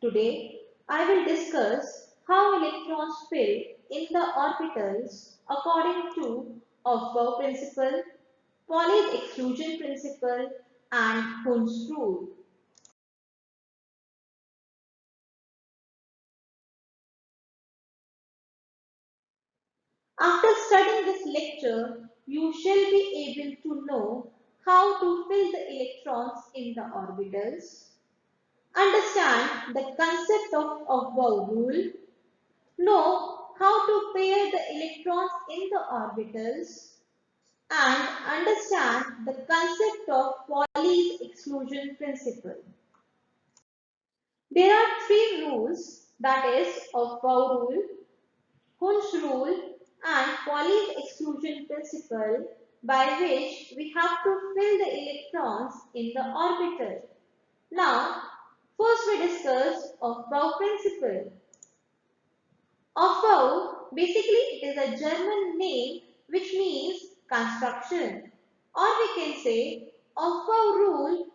Today, I will discuss how electrons fill in the orbitals according to Aufbau principle, Pauli's exclusion principle, and Hund's rule. After studying this lecture, you shall be able to know how to fill the electrons in the orbitals, understand the concept of Aufbau rule, know how to pair the electrons in the orbitals, and understand the concept of Pauli's exclusion principle. There are three rules, that is, Aufbau rule, Hund's rule, and Pauli's exclusion principle, by which we have to fill the electrons in the orbital. Now, first we discuss Aufbau principle. Aufbau, basically it is a German name which means construction, or we can say Aufbau rule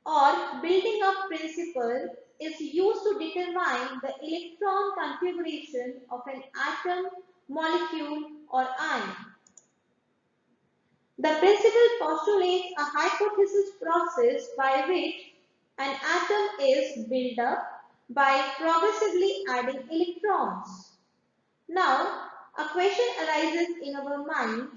or building up principle is used to determine the electron configuration of an atom, molecule or ion. The principle postulates a hypothesis process by which an atom is built up by progressively adding electrons. Now, a question arises in our mind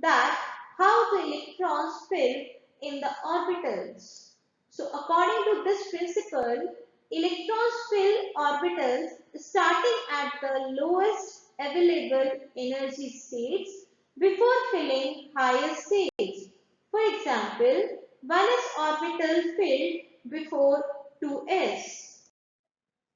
that how the electrons fill in the orbitals. So, according to this principle, electrons fill orbitals starting at the lowest available energy states before filling higher states. For example, 1s orbital filled before 2s.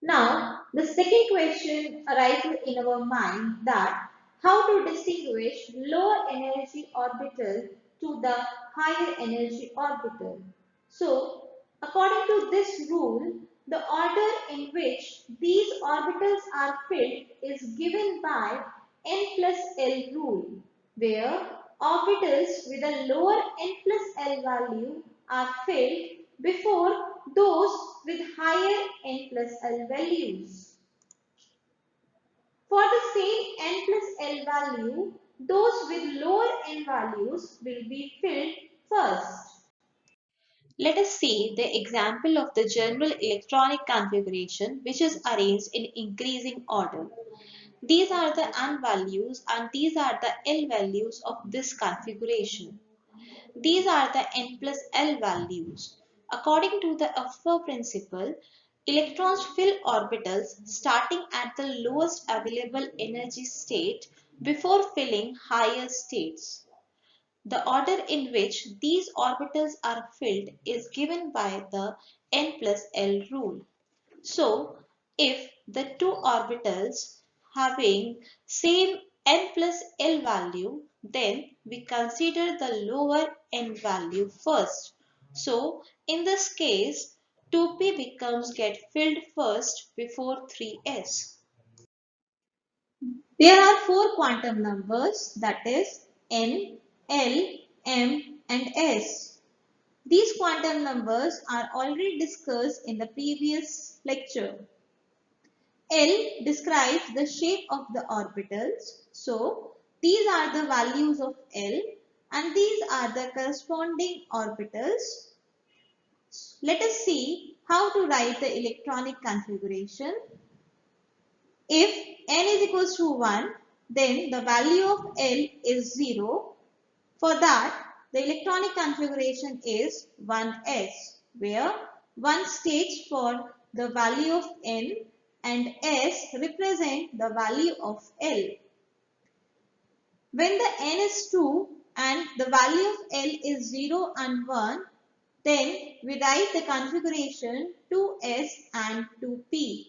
Now, the second question arises in our mind that how to distinguish lower energy orbital to the higher energy orbital. So, according to this rule, the order in which these orbitals are filled is given by n plus L rule, where orbitals with a lower n plus L value are filled before those with higher n plus L values. For the same n plus L value, those with lower n values will be filled first. Let us see the example of the general electronic configuration which is arranged in increasing order. These are the n values and these are the L values of this configuration. These are the n plus L values. According to the Aufbau principle, electrons fill orbitals starting at the lowest available energy state before filling higher states. The order in which these orbitals are filled is given by the n plus L rule. So, if the two orbitals having same n plus L value, then we consider the lower n value first. So, in this case, 2p becomes get filled first before 3s. There are four quantum numbers, that is n, L, m and s. These quantum numbers are already discussed in the previous lecture. L describes the shape of the orbitals. So, these are the values of L and these are the corresponding orbitals. Let us see how to write the electronic configuration. If n is equals to 1, then the value of L is 0. For that, the electronic configuration is 1s, where 1 stands for the value of n and s represent the value of L. When the n is 2 and the value of L is 0 and 1, then we write the configuration 2s and 2p,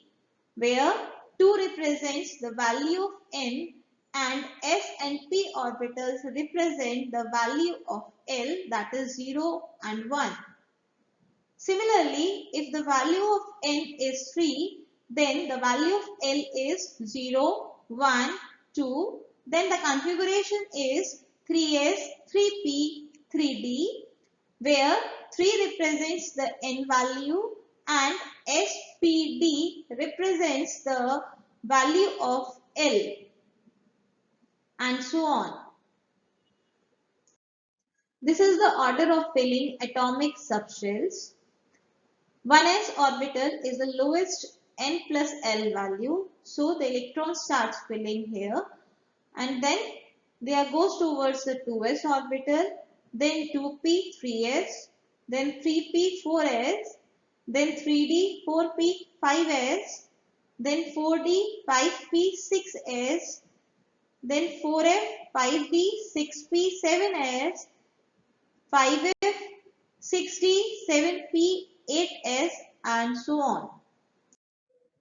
where 2 represents the value of n and s and p orbitals represent the value of L, that is 0 and 1. Similarly, if the value of n is 3, then the value of L is 0, 1, 2. Then the configuration is 3s, 3p, 3d, where 3 represents the n value and spd represents the value of L and so on. This is the order of filling atomic subshells. 1s orbital is the lowest n plus L value. So the electron starts filling here and then there goes towards the 2s orbital, then 2p 3s, then 3p 4s, then 3d 4p 5s, then 4d 5p 6s, then 4f 5d 6p 7s, 5f 6d 7p 8s and so on.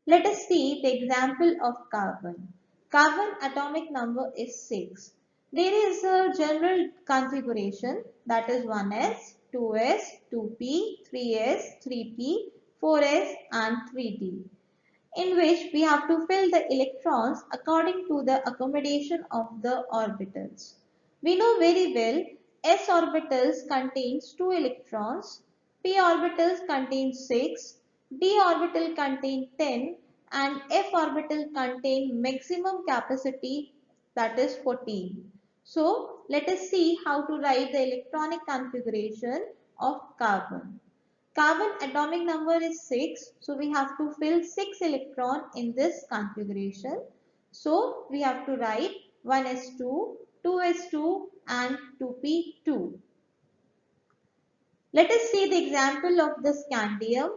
Let us see the example of carbon. Carbon atomic number is 6. There is a general configuration, that is 1s, 2s, 2p, 3s, 3p, 4s and 3d, in which we have to fill the electrons according to the accommodation of the orbitals. We know very well s orbitals contains 2 electrons, p orbitals contain 6, d orbital contain 10 and f orbital contain maximum capacity, that is 14. So let us see how to write the electronic configuration of carbon. Carbon atomic number is 6. So we have to fill 6 electron in this configuration. So we have to write 1s2, 2s2 and 2p2. Let us see the example of the scandium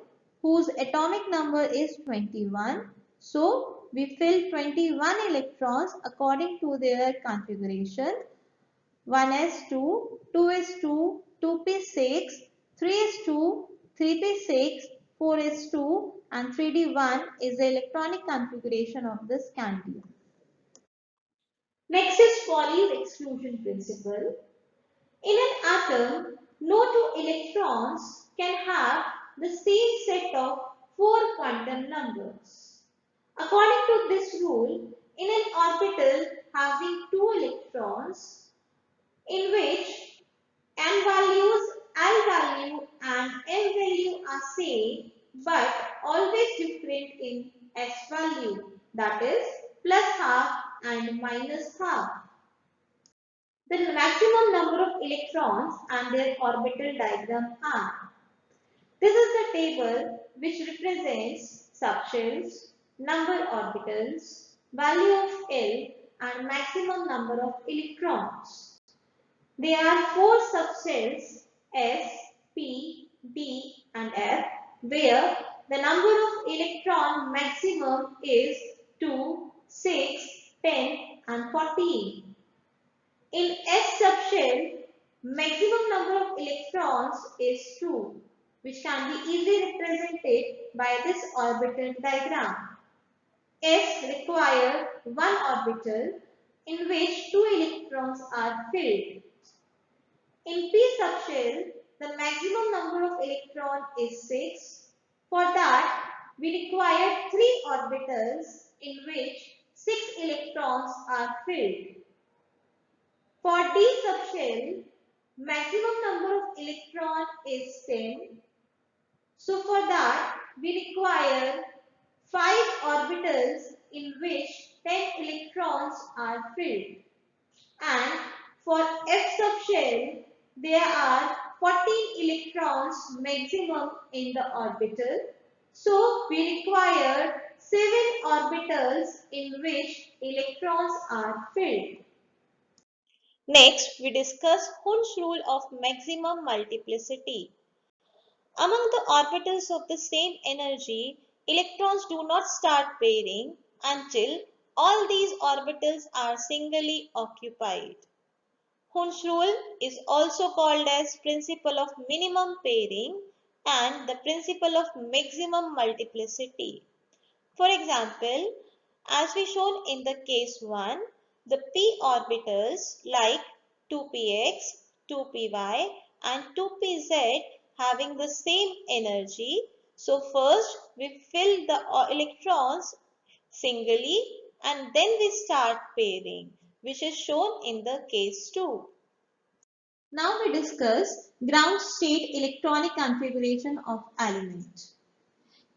whose atomic number is 21. So we fill 21 electrons according to their configuration. 1s2, 2s2, 2p6, 3s2, 3p6, 4s2 and 3d1 is the electronic configuration of the scandium. Next is Folly's exclusion principle. In an atom, no two electrons can have the same set of 4 quantum numbers. According to this rule, in an orbital having 2 electrons, in which n values, L value and M value are same but always different in S value, that is plus half and minus half. The maximum number of electrons and their orbital diagram are. This is the table which represents subshells, number orbitals, value of L and maximum number of electrons. There are 4 subshells S, P, D and F where the number of electron maximum is 2, 6, 10 and 14. In S subshell, maximum number of electrons is 2, which can be easily represented by this orbital diagram. S requires 1 orbital in which 2 electrons are filled. In P subshell, the maximum number of electrons is 6. For that, we require 3 orbitals in which 6 electrons are filled. For D subshell, maximum number of electrons is 10. So for that, we require 5 orbitals in which 10 electrons are filled. And for F subshell, there are 14 electrons maximum in the orbital. So we require 7 orbitals in which electrons are filled. Next, we discuss Hund's rule of maximum multiplicity. Among the orbitals of the same energy, electrons do not start pairing until all these orbitals are singly occupied. Hund's rule is also called as principle of minimum pairing and the principle of maximum multiplicity. For example, as we shown in the case 1, the p orbitals like 2px, 2py and 2pz having the same energy. So first we fill the electrons singly and then we start pairing, which is shown in the case 2. Now we discuss ground state electronic configuration of element.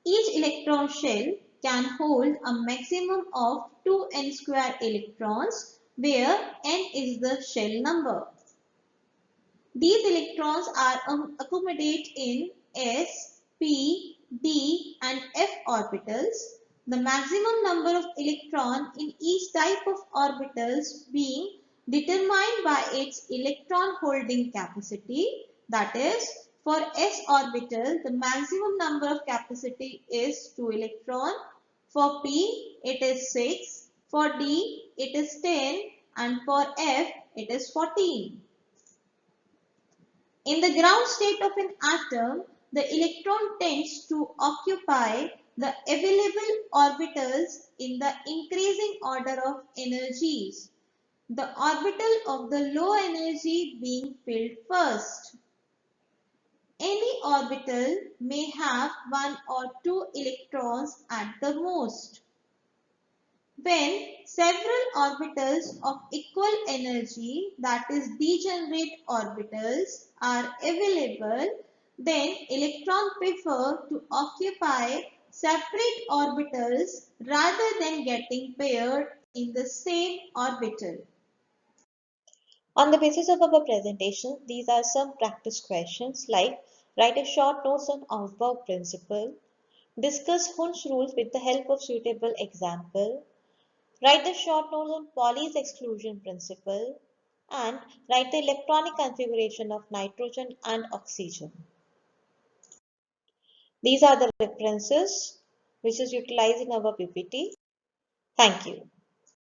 Each electron shell can hold a maximum of 2n square electrons, where n is the shell number. These electrons are accommodated in s, p, d and f orbitals. The maximum number of electrons in each type of orbitals being determined by its electron holding capacity. That is, for s orbital, the maximum number of capacity is 2 electron. For p, it is 6. For d, it is 10. And for f, it is 14. In the ground state of an atom, the electron tends to occupy the available orbitals in the increasing order of energies, the orbital of the low energy being filled first. Any orbital may have 1 or 2 electrons at the most. When several orbitals of equal energy, that is degenerate orbitals, are available, then electrons prefer to occupy separate orbitals rather than getting paired in the same orbital. On the basis of our presentation, these are some practice questions like write a short notes on Aufbau principle, discuss Hund's rules with the help of suitable example, write the short notes on Pauli's exclusion principle, and write the electronic configuration of nitrogen and oxygen. These are the references which is utilized in our PPT. Thank you.